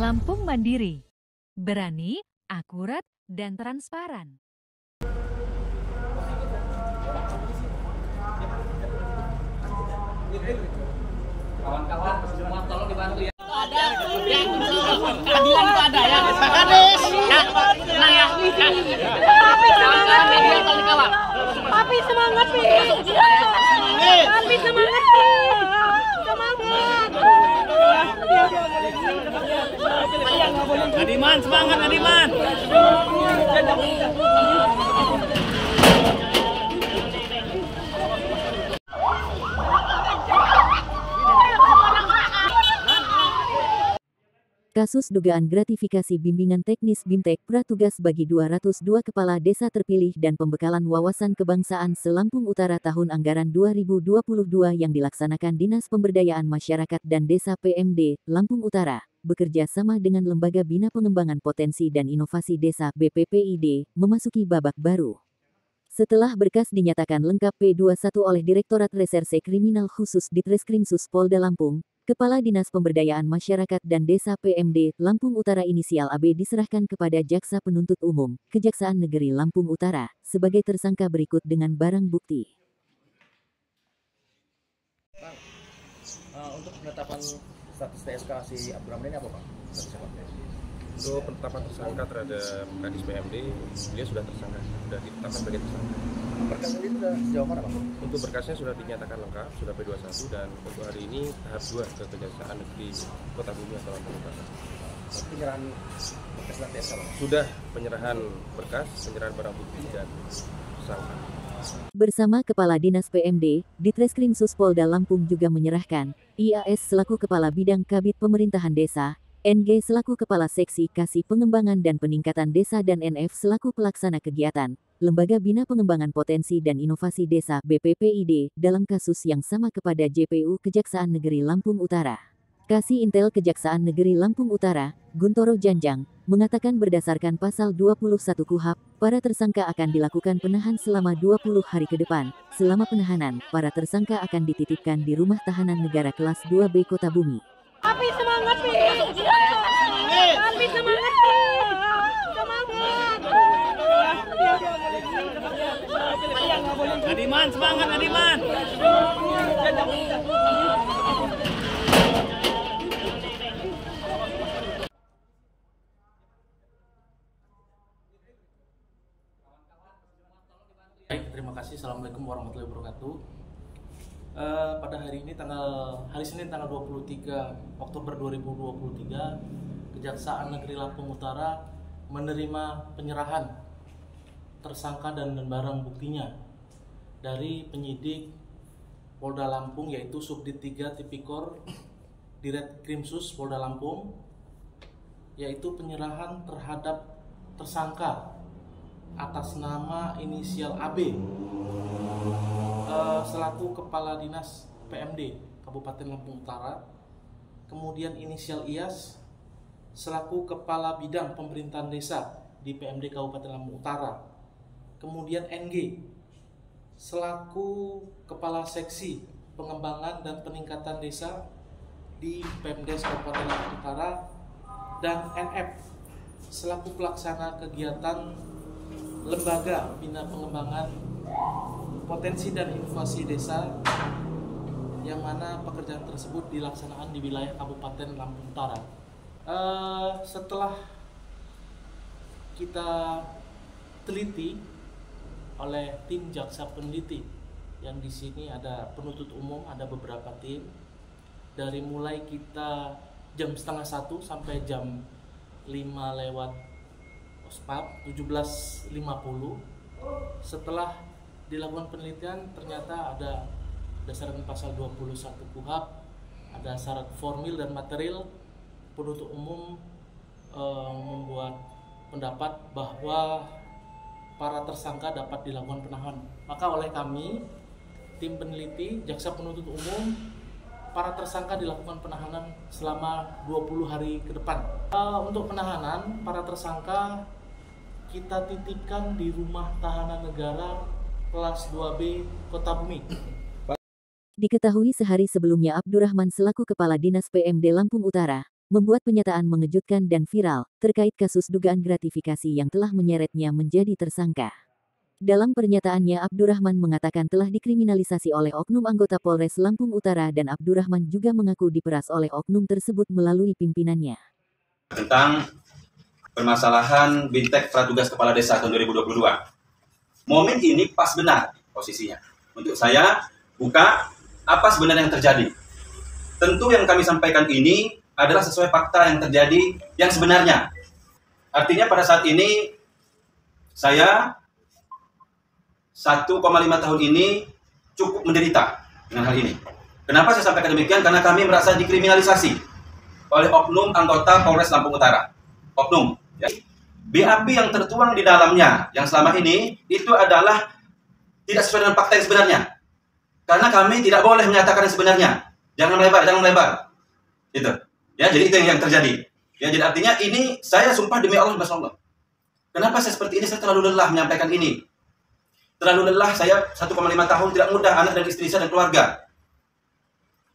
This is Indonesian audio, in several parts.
Lampung Mandiri. Berani, akurat, dan transparan. Kawan-kawan semua tolong dibantu ya. Ada yang keadilan itu ada ya. Kades. Nah ya. Kawan-kawan media tolong kawal. Papi semangat, Pi. Papi semangat, Pi. Semangat. Adiman, semangat Adiman. Kasus dugaan gratifikasi bimbingan teknis BIMTEK Pratugas bagi 202 kepala desa terpilih dan pembekalan wawasan kebangsaan se-Lampung Utara tahun anggaran 2022 yang dilaksanakan Dinas Pemberdayaan Masyarakat dan Desa PMD, Lampung Utara, bekerja sama dengan Lembaga Bina Pengembangan Potensi dan Inovasi Desa BPPID, memasuki babak baru. Setelah berkas dinyatakan lengkap P21 oleh Direktorat Reserse Kriminal Khusus Ditreskrimsus Polda Lampung, Kepala Dinas Pemberdayaan Masyarakat dan Desa PMD, Lampung Utara inisial AB diserahkan kepada Jaksa Penuntut Umum, Kejaksaan Negeri Lampung Utara, sebagai tersangka berikut dengan barang bukti. Untuk penetapan status TSK si Abdurrahman ini apa Pak? Untuk penetapan tersangka terhadap Kadis PMD, dia sudah tersangka, sudah ditetapkan sebagai tersangka. Berkas ini sudah sejauh mana Pak? Untuk berkasnya sudah dinyatakan lengkap, sudah P21 dan untuk hari ini tahap 2 ke Kejaksaan Negeri Kota Bumi atau Lampung Utara. Penyerahan berkas dan TSK Pak? Sudah penyerahan berkas, penyerahan barang bukti dan tersangka. Bersama Kepala Dinas PMD, Ditreskrimsus Polda Lampung juga menyerahkan IAS selaku Kepala Bidang Kabid Pemerintahan Desa, NG selaku Kepala Seksi Kasih Pengembangan dan Peningkatan Desa dan NF selaku Pelaksana Kegiatan, Lembaga Bina Pengembangan Potensi dan Inovasi Desa BPPID, dalam kasus yang sama kepada JPU Kejaksaan Negeri Lampung Utara. Kasih Intel Kejaksaan Negeri Lampung Utara, Guntoro Janjang, mengatakan berdasarkan pasal 21 KUHP, para tersangka akan dilakukan penahan selama 20 hari ke depan. Selama penahanan, para tersangka akan dititipkan di Rumah Tahanan Negara Kelas 2B Kota Bumi. Papi semangat, Pi. Papi semangat, Pi. Semangat. Adiman, semangat Adiman. Baik, terima kasih. Assalamualaikum warahmatullahi wabarakatuh. Pada hari Senin tanggal 23 Oktober 2023, Kejaksaan Negeri Lampung Utara menerima penyerahan tersangka dan barang buktinya dari penyidik Polda Lampung, yaitu Subdit 3 Tipikor Ditreskrimsus Polda Lampung, yaitu penyerahan terhadap tersangka atas nama inisial AB selaku Kepala Dinas PMD Kabupaten Lampung Utara, kemudian inisial IAS selaku Kepala Bidang Pemerintahan Desa di PMD Kabupaten Lampung Utara, kemudian NG selaku Kepala Seksi Pengembangan dan Peningkatan Desa di PMDes Kabupaten Lampung Utara, dan NF selaku Pelaksana Kegiatan Lembaga Bina Pengembangan Potensi dan Inovasi Desa, yang mana pekerjaan tersebut dilaksanakan di wilayah Kabupaten Lampung Utara. Setelah kita teliti oleh tim jaksa peneliti, yang di sini ada penuntut umum, ada beberapa tim, dari mulai kita jam 12:30 sampai jam 5 lewat 17.50. Setelah dilakukan penelitian, ternyata ada berdasarkan pasal 21 KUHP, ada syarat formil dan material. Penuntut umum membuat pendapat bahwa para tersangka dapat dilakukan penahanan. Maka oleh kami, tim peneliti, jaksa penuntut umum, para tersangka dilakukan penahanan selama 20 hari ke depan. Untuk penahanan, para tersangka kita titipkan di Rumah Tahanan Negara Kelas 2B Kota Bumi. Diketahui sehari sebelumnya Abdurrahman selaku Kepala Dinas PMD Lampung Utara membuat penyataan mengejutkan dan viral terkait kasus dugaan gratifikasi yang telah menyeretnya menjadi tersangka. Dalam pernyataannya, Abdurrahman mengatakan telah dikriminalisasi oleh oknum anggota Polres Lampung Utara dan Abdurrahman juga mengaku diperas oleh oknum tersebut melalui pimpinannya. Tentang permasalahan BIMTEK Pratugas Kepala Desa tahun 2022. Momen ini pas benar posisinya untuk saya buka apa sebenarnya yang terjadi. Tentu yang kami sampaikan ini adalah sesuai fakta yang terjadi yang sebenarnya. Artinya pada saat ini saya 1,5 tahun ini cukup menderita dengan hal ini. Kenapa saya sampaikan demikian? Karena kami merasa dikriminalisasi oleh oknum anggota Polres Lampung Utara. Oknum. Ya. BAP yang tertuang di dalamnya, yang selama ini, itu adalah tidak sesuai dengan fakta yang sebenarnya. Karena kami tidak boleh menyatakan yang sebenarnya. Jangan melebar. Itu. Ya, jadi itu yang terjadi. Ya, jadi artinya ini, saya sumpah demi Allah, Masya Allah. Kenapa saya seperti ini? Saya terlalu lelah menyampaikan ini. Terlalu lelah, saya 1,5 tahun tidak mudah, anak dan istri saya dan keluarga.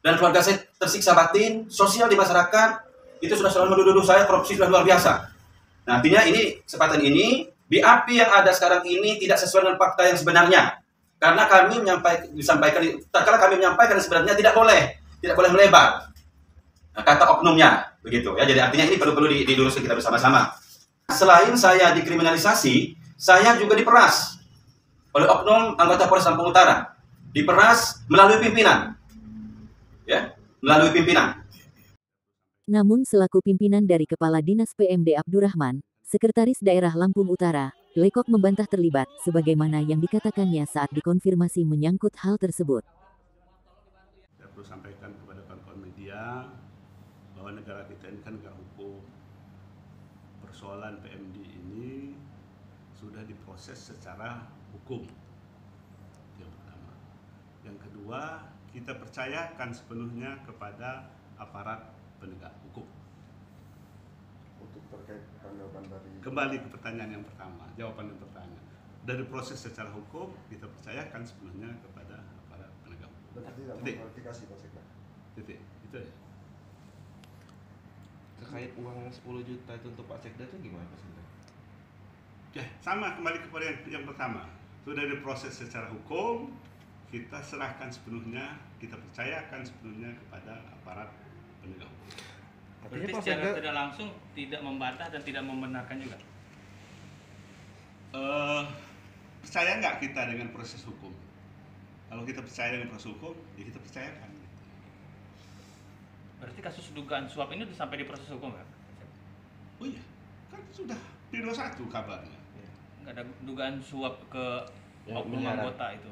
Dan keluarga saya tersiksa batin, sosial di masyarakat, itu sudah selalu menuduh saya, korupsi sudah luar biasa. Nah, artinya ini, kesempatan ini, BAP yang ada sekarang ini tidak sesuai dengan fakta yang sebenarnya. Karena kami kalau kami menyampaikan yang sebenarnya tidak boleh melebar. Nah, kata oknumnya, begitu ya. Jadi artinya ini perlu diluruskan kita bersama-sama. Selain saya dikriminalisasi, saya juga diperas oleh oknum anggota Polres Lampung Utara, diperas melalui pimpinan, ya, melalui pimpinan. Namun selaku pimpinan dari Kepala Dinas PMD Abdurrahman, Sekretaris Daerah Lampung Utara, Lekok membantah terlibat, sebagaimana yang dikatakannya saat dikonfirmasi menyangkut hal tersebut. Saya perlu sampaikan kepada kawan-kawan media bahwa negara kita ini kan negara hukum. Persoalan PMD ini sudah diproses secara hukum. Yang pertama. Yang kedua, kita percayakan sepenuhnya kepada aparat penegak hukum. Untuk terkait tanggapan dari... Kembali ke pertanyaan yang pertama, jawaban yang pertama. Dari proses secara hukum, kita percayakan sepenuhnya kepada aparat penegak hukum. Berarti tidak mengklarifikasi, Pak Sekda? Titik, itu ya. Terkait uang 10 juta itu untuk Pak Sekda itu gimana Pak Sekda? Ya, sama kembali kepada yang pertama. Sudah diproses secara hukum, kita serahkan sepenuhnya, kita percayakan sepenuhnya kepada aparat penegak hukum. Berarti secara tidak langsung tidak membantah dan tidak membenarkan juga? Percaya nggak kita dengan proses hukum? Kalau kita percaya dengan proses hukum, ya kita percayakan. Berarti kasus dugaan suap ini sampai di proses hukum kan? Oh iya, kan sudah P21 kabarnya. Nggak ada dugaan suap ke oknum anggota itu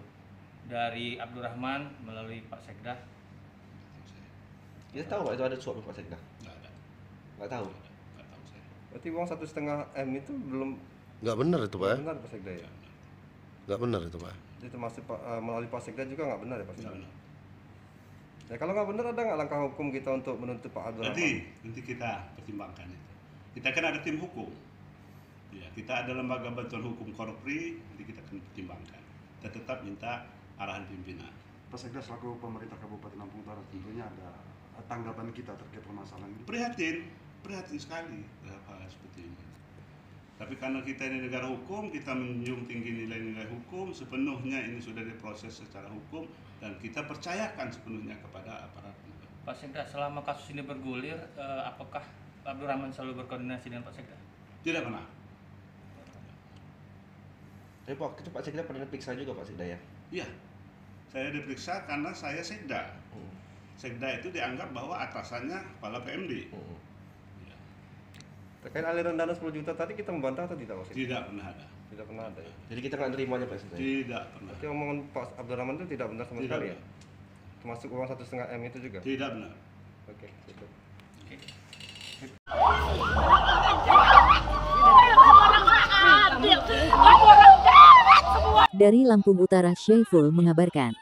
dari Abdurrahman melalui Pak Sekda. Kita tahu nggak itu ada suap Pak Sekda? Nggak ada. Nggak tahu. Nggak tahu saya. Berarti uang 1,5 M itu belum... Nggak benar itu Pak? Benar Pak Sekda ya? Nggak benar itu Pak? Itu masih melalui Pak Sekda juga nggak benar ya Pak Sekda? Nggak benar. Ya kalau nggak benar ada nggak langkah hukum kita untuk menuntut Pak Abdurrahman? Nanti kita pertimbangkan itu. Kita kan ada tim hukum. Ya, kita ada lembaga bantuan hukum Korpri, nanti kita akan pertimbangkan. Kita tetap minta arahan pimpinan. Pak Sekda selaku pemerintah Kabupaten Lampung Utara tentunya ada tanggapan kita terkait permasalahan ini. Prihatin sekali hal seperti ini. Tapi karena kita ini negara hukum, kita menjunjung tinggi nilai-nilai hukum, sepenuhnya ini sudah diproses secara hukum dan kita percayakan sepenuhnya kepada aparat. Pak Sekda, selama kasus ini bergulir, apakah Abdurrahman selalu berkoordinasi dengan Pak Sekda? Tidak pernah. Tapi waktu itu Pak Sekda pernah diperiksa juga Pak Sekda ya? Iya, saya diperiksa karena saya Sekda. Sekda itu dianggap bahwa atasannya kepala PMD. Ya. Terkait aliran dana 10 juta tadi kita membantah atau tidak Pak Sekda? Tidak pernah ada. Tidak pernah ada ya? Jadi kita nggak nerimanya Pak Sekda? Tidak pernah. Berarti omongan Pak Abdurrahman itu tidak benar sama sekali ya? Termasuk uang 1,5 M itu juga? Tidak benar. Oke, cukup. Dari Lampung Utara, Syaiful mengabarkan.